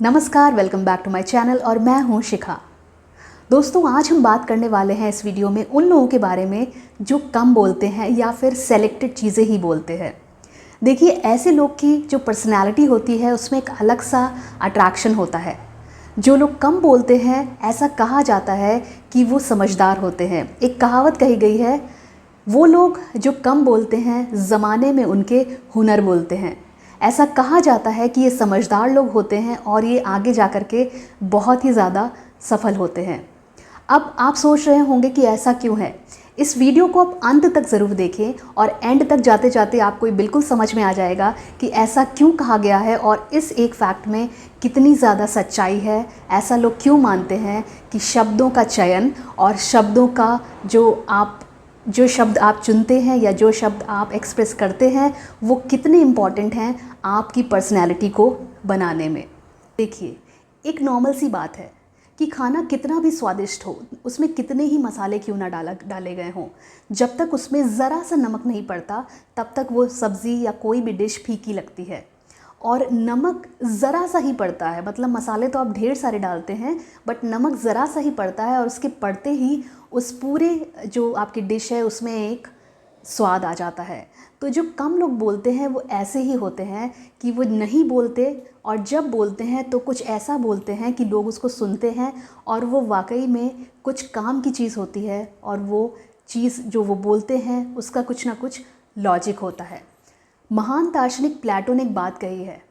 नमस्कार, welcome back to my channel और मैं हूं शिखा। दोस्तों, आज हम बात करने वाले हैं इस वीडियो में उन लोगों के बारे में जो कम बोलते हैं या फिर सेलेक्टेड चीज़ें ही बोलते हैं। देखिए, ऐसे लोग की जो पर्सनैलिटी होती है उसमें एक अलग सा अट्रैक्शन होता है। जो लोग कम बोलते हैं, ऐसा कहा जाता है कि वो समझदार होते हैं। एक कहावत कही गई है, वो लोग जो कम बोलते हैं ज़माने में उनके हुनर बोलते हैं। ऐसा कहा जाता है कि ये समझदार लोग होते हैं और ये आगे जा कर के बहुत ही ज़्यादा सफल होते हैं। अब आप सोच रहे होंगे कि ऐसा क्यों है। इस वीडियो को आप अंत तक ज़रूर देखें और एंड तक जाते जाते आपको ये बिल्कुल समझ में आ जाएगा कि ऐसा क्यों कहा गया है और इस एक फैक्ट में कितनी ज़्यादा सच्चाई है। ऐसा लोग क्यों मानते हैं कि शब्दों का चयन और शब्दों का जो शब्द आप चुनते हैं या जो शब्द आप एक्सप्रेस करते हैं वो कितने इम्पॉर्टेंट हैं आपकी पर्सनैलिटी को बनाने में। देखिए, एक नॉर्मल सी बात है कि खाना कितना भी स्वादिष्ट हो, उसमें कितने ही मसाले क्यों ना डाले गए हों, जब तक उसमें ज़रा सा नमक नहीं पड़ता तब तक वो सब्ज़ी या कोई भी डिश फीकी लगती है। और नमक ज़रा सा ही पड़ता है, मतलब मसाले तो आप ढेर सारे डालते हैं बट नमक ज़रा सा ही पड़ता है और उसके पड़ते ही उस पूरे जो आपकी डिश है उसमें एक स्वाद आ जाता है। तो जो कम लोग बोलते हैं वो ऐसे ही होते हैं कि वो नहीं बोलते और जब बोलते हैं तो कुछ ऐसा बोलते हैं कि लोग उसको सुनते हैं और वो वाकई में कुछ काम की चीज़ होती है और वो चीज़ जो वो बोलते हैं उसका कुछ ना कुछ लॉजिक होता है। महान दार्शनिक प्लेटो ने एक बात कही है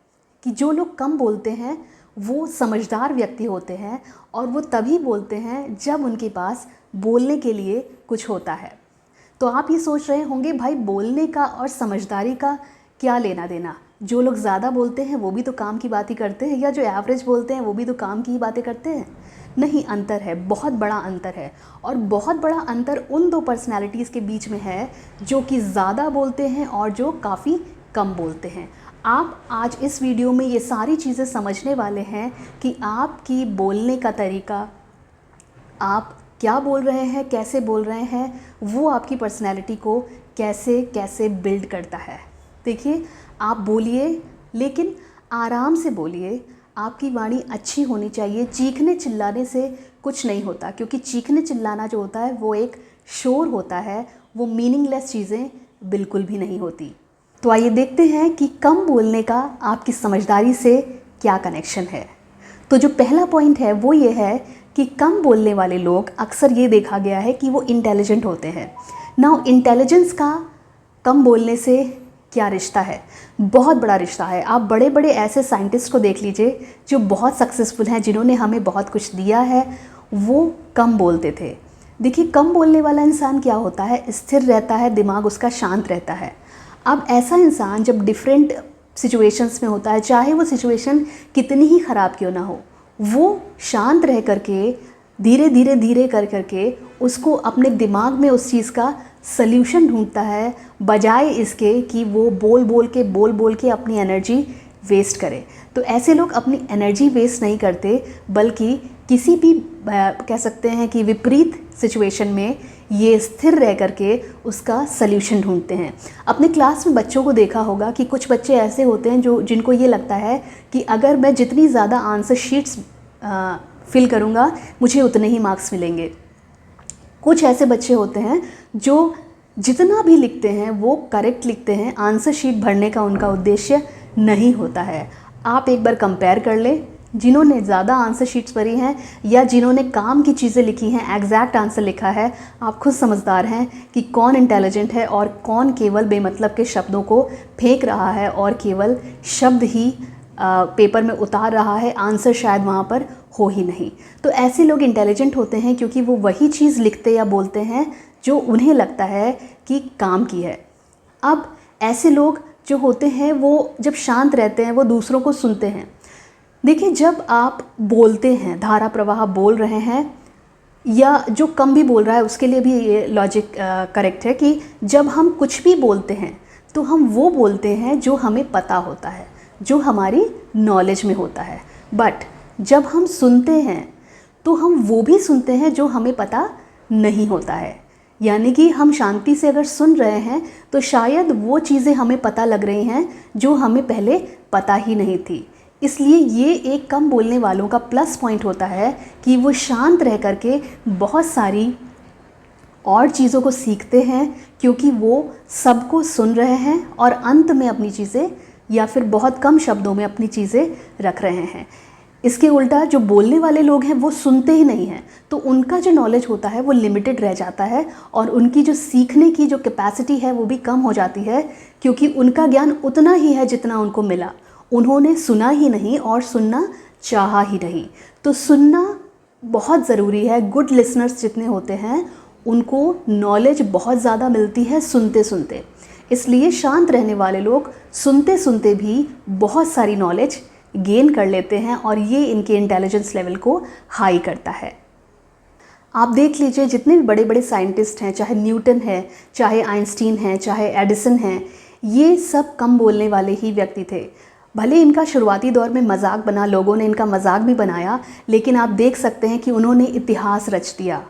कि जो लोग कम बोलते हैं वो समझदार व्यक्ति होते हैं और वो तभी बोलते हैं जब उनके पास बोलने के लिए कुछ होता है। तो आप ये सोच रहे होंगे, भाई बोलने का और समझदारी का क्या लेना देना। जो लोग ज़्यादा बोलते हैं वो भी तो काम की बात ही करते हैं, या जो एवरेज बोलते हैं वो भी तो काम की ही बातें करते हैं। नहीं, अंतर है, बहुत बड़ा अंतर है। और बहुत बड़ा अंतर उन दो पर्सनैलिटीज़ के बीच में है जो कि ज़्यादा बोलते हैं और जो काफ़ी कम बोलते हैं। आप आज इस वीडियो में ये सारी चीज़ें समझने वाले हैं कि आपकी बोलने का तरीका, आप क्या बोल रहे हैं, कैसे बोल रहे हैं, वो आपकी पर्सनैलिटी को कैसे कैसे बिल्ड करता है। देखिए, आप बोलिए लेकिन आराम से बोलिए। आपकी वाणी अच्छी होनी चाहिए। चीखने चिल्लाने से कुछ नहीं होता, क्योंकि चीखने चिल्लाना जो होता है वो एक शोर होता है, वो मीनिंगलेस चीज़ें बिल्कुल भी नहीं होती। तो आइए देखते हैं कि कम बोलने का आपकी समझदारी से क्या कनेक्शन है। तो जो पहला पॉइंट है वो ये है कि कम बोलने वाले लोग अक्सर ये देखा गया है कि वो इंटेलिजेंट होते हैं। नाउ, इंटेलिजेंस का कम बोलने से क्या रिश्ता है? बहुत बड़ा रिश्ता है। आप बड़े बड़े ऐसे साइंटिस्ट को देख लीजिए जो बहुत सक्सेसफुल हैं, जिन्होंने हमें बहुत कुछ दिया है, वो कम बोलते थे। देखिए, कम बोलने वाला इंसान क्या होता है, स्थिर रहता है, दिमाग उसका शांत रहता है। अब ऐसा इंसान जब डिफरेंट सिचुएशंस में होता है, चाहे वो सिचुएशन कितनी ही ख़राब क्यों ना हो, वो शांत रह करके धीरे धीरे धीरे कर करके उसको अपने दिमाग में उस चीज़ का सल्यूशन ढूंढता है, बजाय इसके कि वो बोल बोल के अपनी एनर्जी वेस्ट करे। तो ऐसे लोग अपनी एनर्जी वेस्ट नहीं करते, बल्कि किसी भी कह सकते हैं कि विपरीत सिचुएशन में ये स्थिर रह करके उसका सल्यूशन ढूंढते हैं। अपने क्लास में बच्चों को देखा होगा कि कुछ बच्चे ऐसे होते हैं जिनको ये लगता है कि अगर मैं जितनी ज़्यादा आंसर शीट्स फिल करूँगा मुझे उतने ही मार्क्स मिलेंगे। कुछ ऐसे बच्चे होते हैं जो जितना भी लिखते हैं वो करेक्ट लिखते हैं, आंसर शीट भरने का उनका उद्देश्य नहीं होता है। आप एक बार कंपेयर कर लें, जिन्होंने ज़्यादा आंसर शीट्स भरी हैं या जिन्होंने काम की चीज़ें लिखी हैं, एग्जैक्ट आंसर लिखा है, आप खुद समझदार हैं कि कौन इंटेलिजेंट है और कौन केवल बेमतलब के शब्दों को फेंक रहा है और केवल शब्द ही पेपर में उतार रहा है, आंसर शायद वहाँ पर हो ही नहीं। तो ऐसे लोग इंटेलिजेंट होते हैं क्योंकि वो वही चीज़ लिखते या बोलते हैं जो उन्हें लगता है कि काम की है। अब ऐसे लोग जो होते हैं वो जब शांत रहते हैं वो दूसरों को सुनते हैं। देखिए, जब आप बोलते हैं, धारा प्रवाह बोल रहे हैं, या जो कम भी बोल रहा है उसके लिए भी ये लॉजिक करेक्ट है कि जब हम कुछ भी बोलते हैं तो हम वो बोलते हैं जो हमें पता होता है, जो हमारी नॉलेज में होता है। बट जब हम सुनते हैं तो हम वो भी सुनते हैं जो हमें पता नहीं होता है। यानी कि हम शांति से अगर सुन रहे हैं तो शायद वो चीज़ें हमें पता लग रही हैं जो हमें पहले पता ही नहीं थी। इसलिए ये एक कम बोलने वालों का प्लस पॉइंट होता है कि वो शांत रह करके बहुत सारी और चीज़ों को सीखते हैं, क्योंकि वो सबको सुन रहे हैं और अंत में अपनी चीज़ें या फिर बहुत कम शब्दों में अपनी चीज़ें रख रहे हैं। इसके उल्टा जो बोलने वाले लोग हैं वो सुनते ही नहीं हैं, तो उनका जो नॉलेज होता है वो लिमिटेड रह जाता है और उनकी जो सीखने की जो कैपेसिटी है वो भी कम हो जाती है, क्योंकि उनका ज्ञान उतना ही है जितना उनको मिला। उन्होंने सुना ही नहीं और सुनना चाहा ही नहीं। तो सुनना बहुत ज़रूरी है। गुड लिसनर्स जितने होते हैं उनको नॉलेज बहुत ज़्यादा मिलती है सुनते सुनते। इसलिए शांत रहने वाले लोग सुनते सुनते भी बहुत सारी नॉलेज गेन कर लेते हैं और ये इनके इंटेलिजेंस लेवल को हाई करता है। आप देख लीजिए जितने भी बड़े बड़े साइंटिस्ट हैं, चाहे न्यूटन है, चाहे आइंस्टीन है, चाहे एडिसन हैं, ये सब कम बोलने वाले ही व्यक्ति थे। भले इनका शुरुआती दौर में मजाक बना, लोगों ने इनका मजाक भी बनाया, लेकिन आप देख सकते हैं कि उन्होंने इतिहास रच दिया।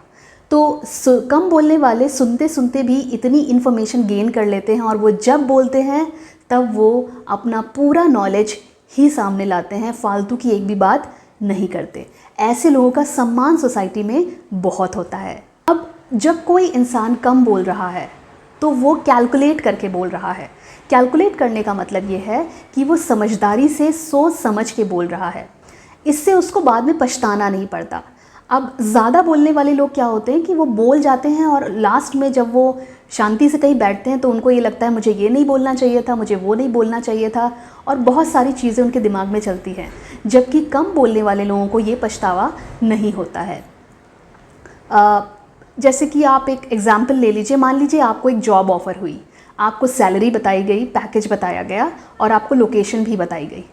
तो कम बोलने वाले सुनते सुनते भी इतनी इन्फॉर्मेशन गेन कर लेते हैं और वो जब बोलते हैं तब वो अपना पूरा नॉलेज ही सामने लाते हैं, फालतू की एक भी बात नहीं करते। ऐसे लोगों का सम्मान सोसाइटी में बहुत होता है। अब जब कोई इंसान कम बोल रहा है तो वो कैलकुलेट करके बोल रहा है। कैलकुलेट करने का मतलब ये है कि वो समझदारी से सोच समझ के बोल रहा है। इससे उसको बाद में पछताना नहीं पड़ता। अब ज़्यादा बोलने वाले लोग क्या होते हैं कि वो बोल जाते हैं और लास्ट में जब वो शांति से कहीं बैठते हैं तो उनको ये लगता है मुझे ये नहीं बोलना चाहिए था, मुझे वो नहीं बोलना चाहिए था, और बहुत सारी चीज़ें उनके दिमाग में चलती हैं। जबकि कम बोलने वाले लोगों को ये पछतावा नहीं होता है। जैसे कि आप एक एग्ज़ाम्पल ले लीजिए। मान लीजिए आपको एक जॉब ऑफ़र हुई, आपको सैलरी बताई गई, पैकेज बताया गया और आपको लोकेशन भी बताई गई।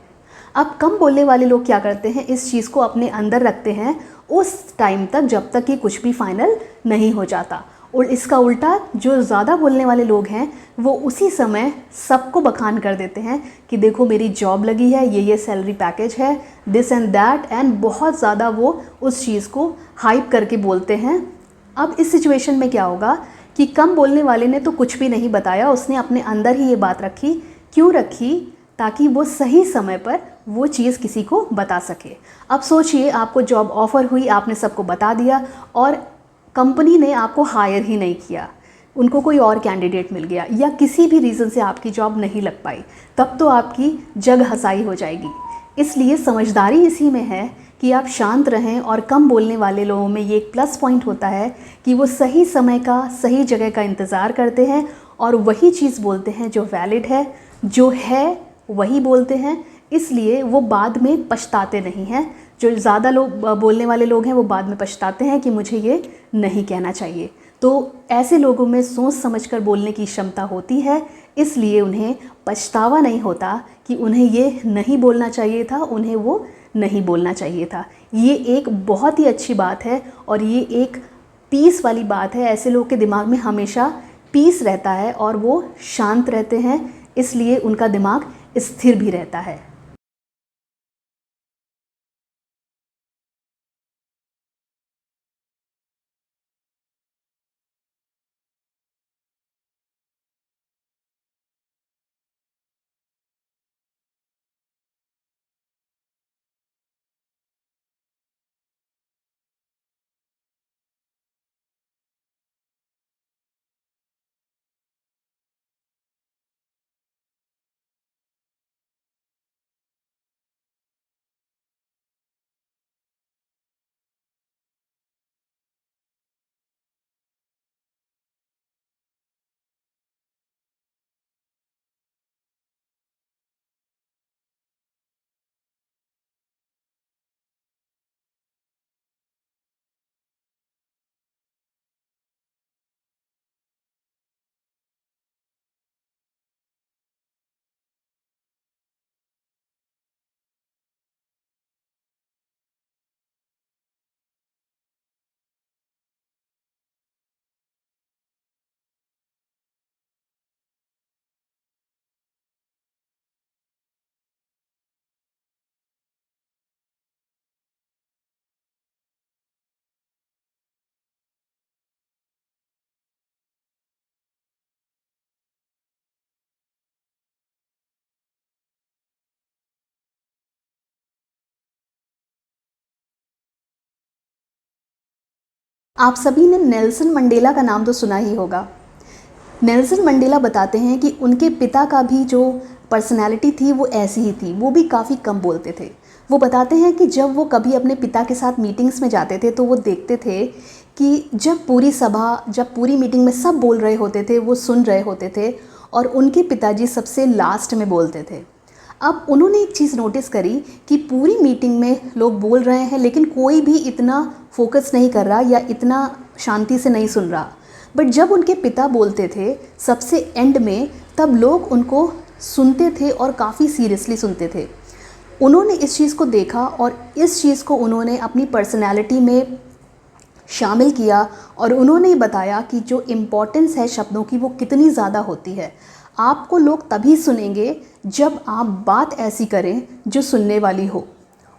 अब कम बोलने वाले लोग क्या करते हैं, इस चीज़ को अपने अंदर रखते हैं उस टाइम तक जब तक कि कुछ भी फाइनल नहीं हो जाता। और इसका उल्टा जो ज़्यादा बोलने वाले लोग हैं वो उसी समय सबको बखान कर देते हैं कि देखो मेरी जॉब लगी है, ये सैलरी पैकेज है, दिस एंड दैट, एंड बहुत ज़्यादा वो उस चीज़ को हाइप करके बोलते हैं। अब इस सिचुएशन में क्या होगा कि कम बोलने वाले ने तो कुछ भी नहीं बताया, उसने अपने अंदर ही ये बात रखी। क्यों रखी? ताकि वो सही समय पर वो चीज़ किसी को बता सके। अब सोचिए आपको जॉब ऑफ़र हुई, आपने सबको बता दिया और कंपनी ने आपको हायर ही नहीं किया, उनको कोई और कैंडिडेट मिल गया या किसी भी रीज़न से आपकी जॉब नहीं लग पाई, तब तो आपकी जग हंसाई हो जाएगी। इसलिए समझदारी इसी में है कि आप शांत रहें। और कम बोलने वाले लोगों में ये एक प्लस पॉइंट होता है कि वो सही समय का, सही जगह का इंतज़ार करते हैं और वही चीज़ बोलते हैं जो वैलिड है, जो है वही बोलते हैं। इसलिए वो बाद में पछताते नहीं हैं। जो ज़्यादा लोग बोलने वाले लोग हैं वो बाद में पछताते हैं कि मुझे ये नहीं कहना चाहिए। तो ऐसे लोगों में सोच समझकर बोलने की क्षमता होती है, इसलिए उन्हें पछतावा नहीं होता कि उन्हें ये नहीं बोलना चाहिए था, उन्हें वो नहीं बोलना चाहिए था। ये एक बहुत ही अच्छी बात है और ये एक पीस वाली बात है। ऐसे लोगों के दिमाग में हमेशा पीस रहता है और वो शांत रहते हैं, इसलिए उनका दिमाग स्थिर भी रहता है। आप सभी ने नेल्सन मंडेला का नाम तो सुना ही होगा। नेल्सन मंडेला बताते हैं कि उनके पिता का भी जो पर्सनैलिटी थी वो ऐसी ही थी, वो भी काफ़ी कम बोलते थे। वो बताते हैं कि जब वो कभी अपने पिता के साथ मीटिंग्स में जाते थे तो वो देखते थे कि जब पूरी मीटिंग में सब बोल रहे होते थे, वो सुन रहे होते थे और उनके पिताजी सबसे लास्ट में बोलते थे। अब उन्होंने एक चीज़ नोटिस करी कि पूरी मीटिंग में लोग बोल रहे हैं लेकिन कोई भी इतना फोकस नहीं कर रहा या इतना शांति से नहीं सुन रहा, बट जब उनके पिता बोलते थे सबसे एंड में, तब लोग उनको सुनते थे और काफ़ी सीरियसली सुनते थे। उन्होंने इस चीज़ को देखा और इस चीज़ को उन्होंने अपनी पर्सनैलिटी में शामिल किया और उन्होंने बताया कि जो इम्पोर्टेंस है शब्दों की वो कितनी ज़्यादा होती है। आपको लोग तभी सुनेंगे जब आप बात ऐसी करें जो सुनने वाली हो,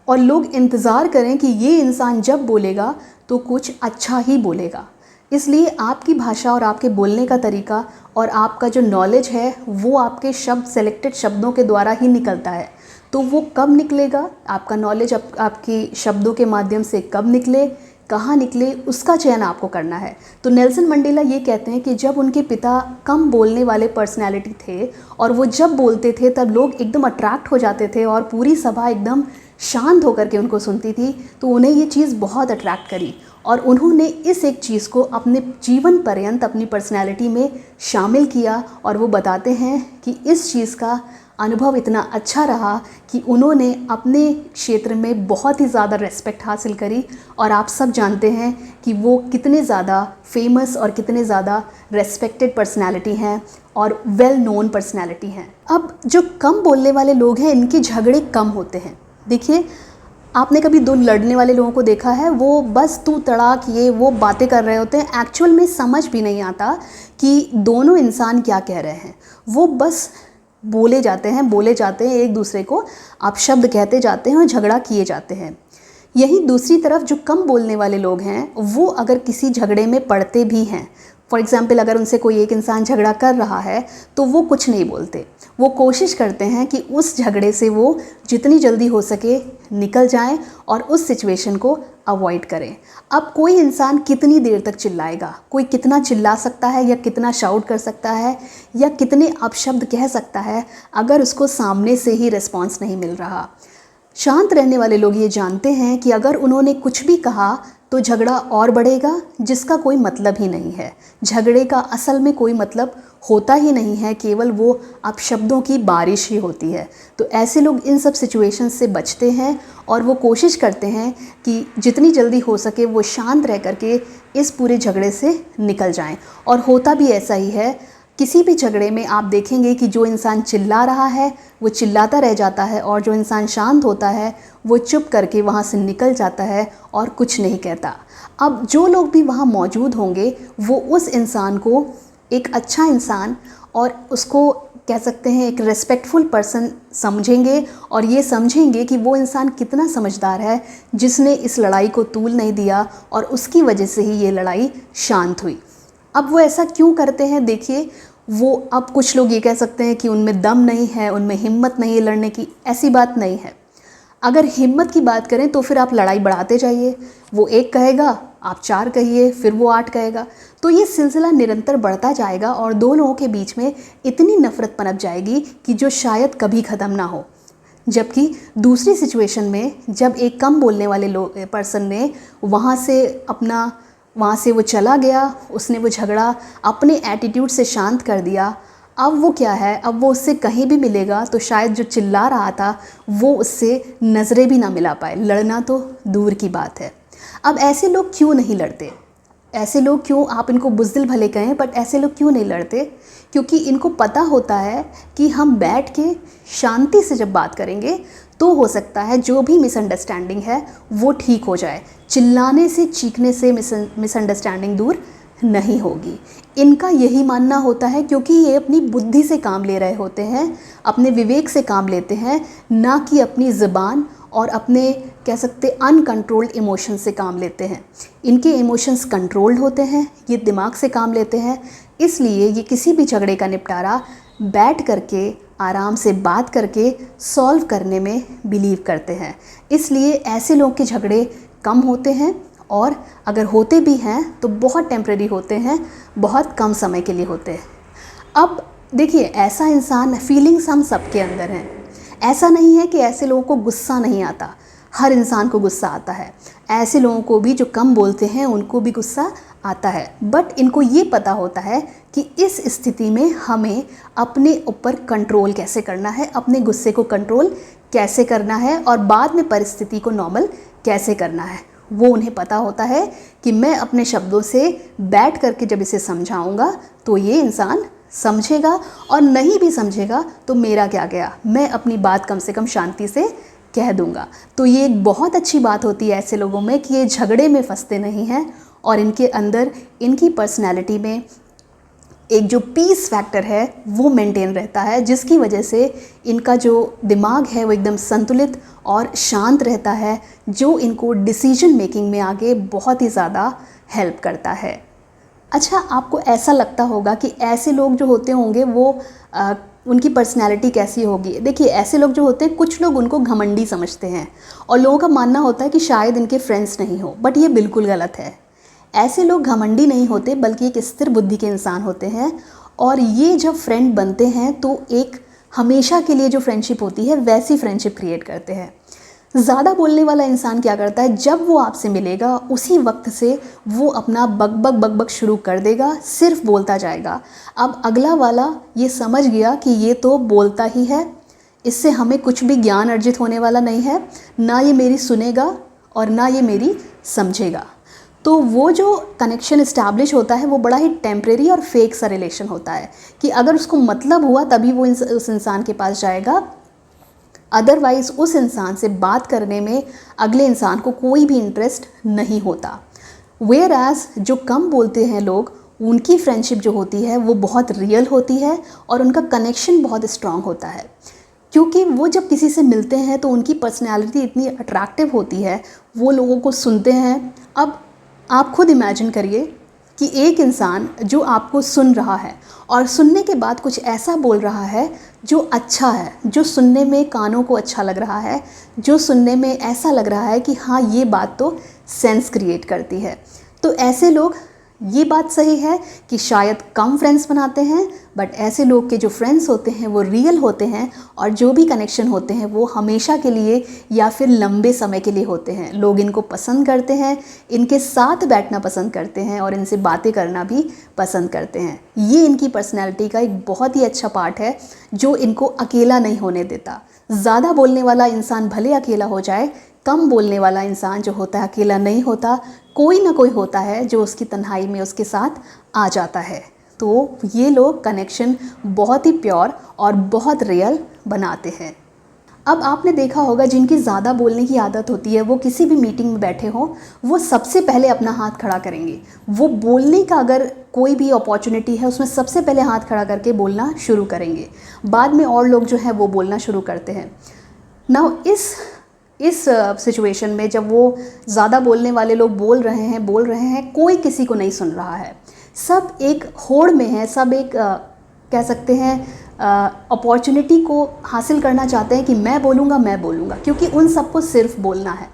और लोग इंतज़ार करें कि ये इंसान जब बोलेगा तो कुछ अच्छा ही बोलेगा। इसलिए आपकी भाषा और आपके बोलने का तरीका और आपका जो नॉलेज है वो आपके सेलेक्टेड शब्दों के द्वारा ही निकलता है। तो वो कब निकलेगा, आपका नॉलेज आपकी शब्दों के माध्यम से कब निकले, कहाँ निकले, उसका चयन आपको करना है। तो नेल्सन मंडेला ये कहते हैं कि जब उनके पिता कम बोलने वाले पर्सनैलिटी थे और वो जब बोलते थे तब लोग एकदम अट्रैक्ट हो जाते थे और पूरी सभा एकदम शांत होकर के उनको सुनती थी, तो उन्हें ये चीज़ बहुत अट्रैक्ट करी और उन्होंने इस एक चीज़ को अपने जीवन पर्यंत अपनी पर्सनैलिटी में शामिल किया। और वो बताते हैं कि इस चीज़ का अनुभव इतना अच्छा रहा कि उन्होंने अपने क्षेत्र में बहुत ही ज़्यादा रेस्पेक्ट हासिल करी, और आप सब जानते हैं कि वो कितने ज़्यादा फेमस और कितने ज़्यादा रेस्पेक्टेड पर्सनैलिटी हैं और वेल नोन पर्सनैलिटी हैं। अब जो कम बोलने वाले लोग हैं इनके झगड़े कम होते हैं। देखिए, आपने कभी दो लड़ने वाले लोगों को देखा है, वो बस तू तड़ाक ये वो बातें कर रहे होते हैं, एक्चुअल में समझ भी नहीं आता कि दोनों इंसान क्या कह रहे हैं। वो बस बोले जाते हैं एक दूसरे को, आप शब्द कहते जाते हैं और झगड़ा किए जाते हैं। यही दूसरी तरफ जो कम बोलने वाले लोग हैं वो अगर किसी झगड़े में पड़ते भी हैं, फॉर एग्ज़ाम्पल अगर उनसे कोई एक इंसान झगड़ा कर रहा है तो वो कुछ नहीं बोलते, वो कोशिश करते हैं कि उस झगड़े से वो जितनी जल्दी हो सके निकल जाएं और उस सिचुएशन को अवॉइड करें। अब कोई इंसान कितनी देर तक चिल्लाएगा, कोई कितना चिल्ला सकता है या कितना शाउट कर सकता है या कितने अपशब्द कह सकता है अगर उसको सामने से ही रिस्पॉन्स नहीं मिल रहा। शांत रहने वाले लोग ये जानते हैं कि अगर उन्होंने कुछ भी कहा तो झगड़ा और बढ़ेगा, जिसका कोई मतलब ही नहीं है। झगड़े का असल में कोई मतलब होता ही नहीं है, केवल वो अपशब्दों की बारिश ही होती है। तो ऐसे लोग इन सब सिचुएशंस से बचते हैं और वो कोशिश करते हैं कि जितनी जल्दी हो सके वो शांत रह करके इस पूरे झगड़े से निकल जाएं। और होता भी ऐसा ही है। किसी भी झगड़े में आप देखेंगे कि जो इंसान चिल्ला रहा है वो चिल्लाता रह जाता है और जो इंसान शांत होता है वो चुप करके वहाँ से निकल जाता है और कुछ नहीं कहता। अब जो लोग भी वहाँ मौजूद होंगे वो उस इंसान को एक अच्छा इंसान और उसको कह सकते हैं एक रेस्पेक्टफुल पर्सन समझेंगे और ये समझेंगे कि वो इंसान कितना समझदार है जिसने इस लड़ाई को तूल नहीं दिया और उसकी वजह से ही ये लड़ाई शांत हुई। अब वो ऐसा क्यों करते हैं, देखिए, वो अब कुछ लोग ये कह सकते हैं कि उनमें दम नहीं है, उनमें हिम्मत नहीं है लड़ने की। ऐसी बात नहीं है। अगर हिम्मत की बात करें तो फिर आप लड़ाई बढ़ाते जाइए, वो 1 कहेगा आप 4 कहिए, फिर वो 8 कहेगा, तो ये सिलसिला निरंतर बढ़ता जाएगा और दो लोगों के बीच में इतनी नफ़रत पनप जाएगी कि जो शायद कभी ख़त्म ना हो। जबकि दूसरी सिचुएशन में जब एक कम बोलने वाले पर्सन ने वहाँ से वो चला गया, उसने वो झगड़ा अपने एटीट्यूड से शांत कर दिया, अब वो क्या है, अब वो उससे कहीं भी मिलेगा तो शायद जो चिल्ला रहा था वो उससे नज़रें भी ना मिला पाए, लड़ना तो दूर की बात है। अब ऐसे लोग क्यों नहीं लड़ते, ऐसे लोग क्यों, आप इनको बुज़दिल भले कहें, बट ऐसे लोग क्यों नहीं लड़ते? क्योंकि इनको पता होता है कि हम बैठ के शांति से जब बात करेंगे तो हो सकता है जो भी मिसअंडरस्टैंडिंग है वो ठीक हो जाए। चिल्लाने से चीखने से मिसअंडरस्टैंडिंग दूर नहीं होगी। इनका यही मानना होता है, क्योंकि ये अपनी बुद्धि से काम ले रहे होते हैं, अपने विवेक से काम लेते हैं, ना कि अपनी ज़बान और अपने कह सकते अनकंट्रोल्ड इमोशन से काम लेते हैं। इनके इमोशंस कंट्रोल्ड होते हैं, ये दिमाग से काम लेते हैं, इसलिए ये किसी भी झगड़े का निपटारा बैठ करके आराम से बात करके सॉल्व करने में बिलीव करते हैं। इसलिए ऐसे लोगों के झगड़े कम होते हैं और अगर होते भी हैं तो बहुत टेम्परेरी होते हैं, बहुत कम समय के लिए होते हैं। अब देखिए, ऐसा इंसान, फीलिंग्स हम सबके अंदर हैं। ऐसा नहीं है कि ऐसे लोगों को गुस्सा नहीं आता, हर इंसान को गुस्सा आता है। ऐसे लोगों को भी जो कम बोलते हैं उनको भी गुस्सा आता है, बट इनको ये पता होता है कि इस स्थिति में हमें अपने ऊपर कंट्रोल कैसे करना है, अपने गुस्से को कंट्रोल कैसे करना है और बाद में परिस्थिति को नॉर्मल कैसे करना है। वो उन्हें पता होता है कि मैं अपने शब्दों से बैठ करके जब इसे समझाऊंगा तो ये इंसान समझेगा, और नहीं भी समझेगा तो मेरा क्या गया, मैं अपनी बात कम से कम शांति से कह दूंगा। तो ये एक बहुत अच्छी बात होती है ऐसे लोगों में कि ये झगड़े में फंसते नहीं हैं और इनके अंदर, इनकी पर्सनैलिटी में एक जो पीस फैक्टर है वो मेंटेन रहता है, जिसकी वजह से इनका जो दिमाग है वो एकदम संतुलित और शांत रहता है, जो इनको डिसीजन मेकिंग में आगे बहुत ही ज़्यादा हेल्प करता है। अच्छा, आपको ऐसा लगता होगा कि ऐसे लोग जो होते होंगे वो उनकी पर्सनैलिटी कैसी होगी। देखिए, ऐसे लोग जो होते हैं, कुछ लोग उनको घमंडी समझते हैं और लोगों का मानना होता है कि शायद इनके फ्रेंड्स नहीं हो, बट ये बिल्कुल गलत है। ऐसे लोग घमंडी नहीं होते बल्कि एक स्थिर बुद्धि के इंसान होते हैं, और ये जब फ्रेंड बनते हैं तो एक हमेशा के लिए जो फ्रेंडशिप होती है वैसी फ्रेंडशिप क्रिएट करते हैं। ज़्यादा बोलने वाला इंसान क्या करता है, जब वो आपसे मिलेगा उसी वक्त से वो अपना बक शुरू कर देगा, सिर्फ बोलता जाएगा। अब अगला वाला ये समझ गया कि ये तो बोलता ही है, इससे हमें कुछ भी ज्ञान अर्जित होने वाला नहीं है, ना ये मेरी सुनेगा और ना ये मेरी समझेगा। तो वो जो कनेक्शन इस्टेब्लिश होता है वो बड़ा ही टेम्परेरी और फेक सा रिलेशन होता है कि अगर उसको मतलब हुआ तभी वो उस इंसान के पास जाएगा, अदरवाइज़ उस इंसान से बात करने में अगले इंसान को कोई भी इंटरेस्ट नहीं होता। वेयर एज जो कम बोलते हैं लोग, उनकी फ्रेंडशिप जो होती है वो बहुत रियल होती है और उनका कनेक्शन बहुत स्ट्रांग होता है, क्योंकि वो जब किसी से मिलते हैं तो उनकी पर्सनैलिटी इतनी अट्रैक्टिव होती है, वो लोगों को सुनते हैं। अब आप खुद इमेजिन करिए कि एक इंसान जो आपको सुन रहा है और सुनने के बाद कुछ ऐसा बोल रहा है जो अच्छा है, जो सुनने में कानों को अच्छा लग रहा है, जो सुनने में ऐसा लग रहा है कि हाँ, ये बात तो सेंस क्रिएट करती है। तो ऐसे लोग, ये बात सही है कि शायद कम फ्रेंड्स बनाते हैं, बट ऐसे लोग के जो फ्रेंड्स होते हैं वो रियल होते हैं और जो भी कनेक्शन होते हैं वो हमेशा के लिए या फिर लंबे समय के लिए होते हैं। लोग इनको पसंद करते हैं, इनके साथ बैठना पसंद करते हैं और इनसे बातें करना भी पसंद करते हैं। ये इनकी पर्सनैलिटी का एक बहुत ही अच्छा पार्ट है जो इनको अकेला नहीं होने देता। ज़्यादा बोलने वाला इंसान भले अकेला हो जाए, कम बोलने वाला इंसान जो होता है अकेला नहीं होता, कोई ना कोई होता है जो उसकी तन्हाई में उसके साथ आ जाता है। तो ये लोग कनेक्शन बहुत ही प्योर और बहुत रियल बनाते हैं। अब आपने देखा होगा जिनकी ज़्यादा बोलने की आदत होती है वो किसी भी मीटिंग में बैठे हों, वो सबसे पहले अपना हाथ खड़ा करेंगे। वो बोलने का अगर कोई भी अपॉर्चुनिटी है उसमें सबसे पहले हाथ खड़ा करके बोलना शुरू करेंगे, बाद में और लोग जो है वो बोलना शुरू करते हैं। नाउ इस सिचुएशन में जब वो ज़्यादा बोलने वाले लोग बोल रहे हैं, कोई किसी को नहीं सुन रहा है, सब एक होड़ में है, सब एक कह सकते हैं अपॉर्चुनिटी को हासिल करना चाहते हैं कि मैं बोलूँगा, क्योंकि उन सबको सिर्फ बोलना है।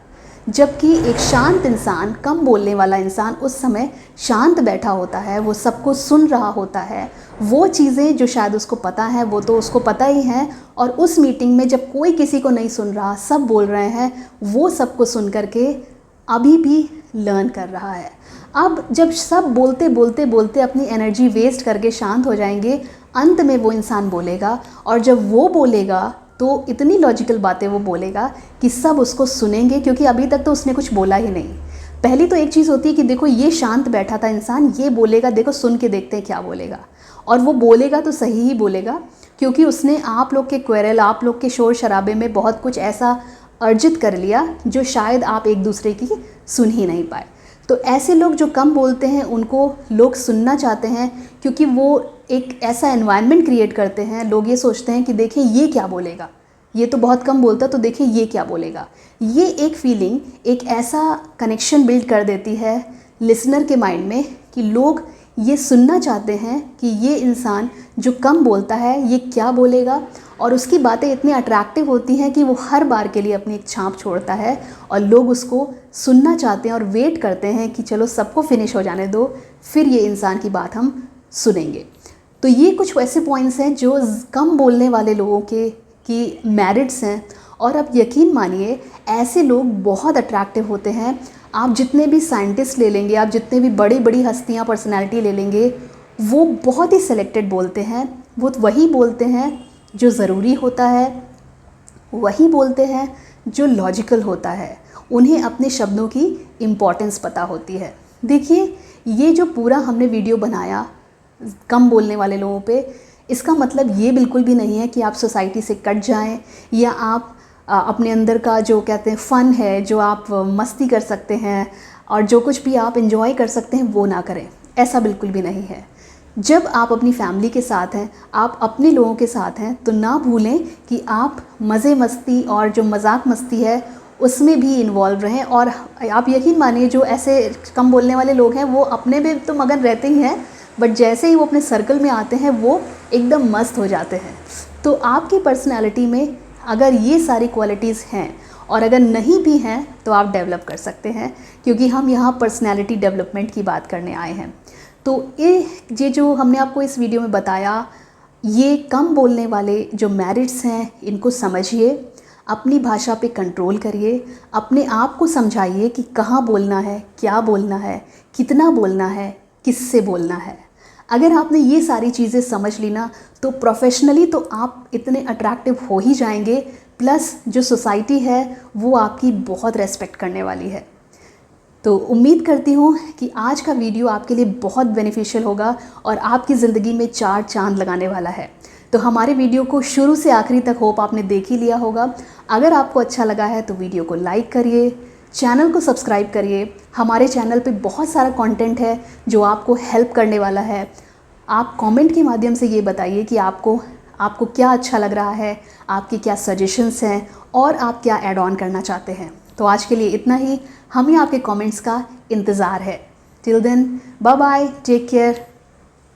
जबकि एक शांत इंसान, कम बोलने वाला इंसान उस समय शांत बैठा होता है, वो सबको सुन रहा होता है। वो चीज़ें जो शायद उसको पता है वो तो उसको पता ही हैं, और उस मीटिंग में जब कोई किसी को नहीं सुन रहा, सब बोल रहे हैं, वो सबको सुन करके अभी भी लर्न कर रहा है। अब जब सब बोलते अपनी एनर्जी वेस्ट करके शांत हो जाएंगे, अंत में वो इंसान बोलेगा, और जब वो बोलेगा तो इतनी लॉजिकल बातें वो बोलेगा कि सब उसको सुनेंगे, क्योंकि अभी तक तो उसने कुछ बोला ही नहीं। पहली तो एक चीज़ होती है कि देखो ये शांत बैठा था इंसान, ये बोलेगा, देखो सुन के देखते हैं क्या बोलेगा, और वो बोलेगा तो सही ही बोलेगा, क्योंकि उसने आप लोग के क्वेरल, आप लोग के शोर शराबे में बहुत कुछ ऐसा अर्जित कर लिया जो शायद आप एक दूसरे की सुन ही नहीं पाए। तो ऐसे लोग जो कम बोलते हैं उनको लोग सुनना चाहते हैं, क्योंकि वो एक ऐसा एनवायरनमेंट क्रिएट करते हैं। लोग ये सोचते हैं कि देखिए ये क्या बोलेगा, ये तो बहुत कम बोलता, तो देखिए ये क्या बोलेगा। ये एक फीलिंग, एक ऐसा कनेक्शन बिल्ड कर देती है लिसनर के माइंड में कि लोग ये सुनना चाहते हैं कि ये इंसान जो कम बोलता है ये क्या बोलेगा, और उसकी बातें इतनी अट्रैक्टिव होती हैं कि वो हर बार के लिए अपनी एक छाप छोड़ता है और लोग उसको सुनना चाहते हैं और वेट करते हैं कि चलो सबको फिनिश हो जाने दो, फिर ये इंसान की बात हम सुनेंगे। तो ये कुछ वैसे पॉइंट्स हैं जो कम बोलने वाले लोगों के की मेरिट्स हैं। और अब यकीन मानिए ऐसे लोग बहुत अट्रैक्टिव होते हैं। आप जितने भी साइंटिस्ट ले लेंगे, आप जितने भी बड़ी बड़ी हस्तियाँ पर्सनैलिटी ले लेंगे, वो बहुत ही सिलेक्टेड बोलते हैं। वो वही बोलते हैं जो ज़रूरी होता है, वही बोलते हैं जो लॉजिकल होता है। उन्हें अपने शब्दों की इम्पॉर्टेंस पता होती है। देखिए, ये जो पूरा हमने वीडियो बनाया कम बोलने वाले लोगों पे, इसका मतलब ये बिल्कुल भी नहीं है कि आप सोसाइटी से कट जाएं या आप अपने अंदर का जो कहते हैं फ़न है, जो आप मस्ती कर सकते हैं और जो कुछ भी आप एंजॉय कर सकते हैं वो ना करें। ऐसा बिल्कुल भी नहीं है। जब आप अपनी फैमिली के साथ हैं, आप अपने लोगों के साथ हैं, तो ना भूलें कि आप मज़े मस्ती और जो मजाक मस्ती है उसमें भी इन्वॉल्व रहें। और आप यकीन मानिए जो ऐसे कम बोलने वाले लोग हैं वो अपने में तो मगन रहते ही हैं, बट जैसे ही वो अपने सर्कल में आते हैं वो एकदम मस्त हो जाते हैं। तो आपकी पर्सनैलिटी में अगर ये सारी क्वालिटीज़ हैं और अगर नहीं भी हैं तो आप डेवलप कर सकते हैं, क्योंकि हम यहाँ पर्सनैलिटी डेवलपमेंट की बात करने आए हैं। तो ये जो हमने आपको इस वीडियो में बताया, ये कम बोलने वाले जो मेरिट्स हैं इनको समझिए, अपनी भाषा पे कंट्रोल करिए, अपने आप को समझाइए कि कहाँ बोलना है, क्या बोलना है, कितना बोलना है, किससे बोलना है। अगर आपने ये सारी चीज़ें समझ ली ना, तो प्रोफेशनली तो आप इतने अट्रैक्टिव हो ही जाएंगे, प्लस जो सोसाइटी है वो आपकी बहुत रेस्पेक्ट करने वाली है। तो उम्मीद करती हूँ कि आज का वीडियो आपके लिए बहुत बेनिफिशियल होगा और आपकी ज़िंदगी में 4 चांद लगाने वाला है। तो हमारे वीडियो को शुरू से आखिरी तक होप आपने देख ही लिया होगा। अगर आपको अच्छा लगा है तो वीडियो को लाइक करिए, चैनल को सब्सक्राइब करिए। हमारे चैनल पे बहुत सारा कंटेंट है जो आपको हेल्प करने वाला है। आप कमेंट के माध्यम से ये बताइए कि आपको क्या अच्छा लग रहा है, आपकी क्या सजेशंस हैं और आप क्या ऐड ऑन करना चाहते हैं। तो आज के लिए इतना ही। हमें आपके कमेंट्स का इंतज़ार है। Till then, bye bye, take care.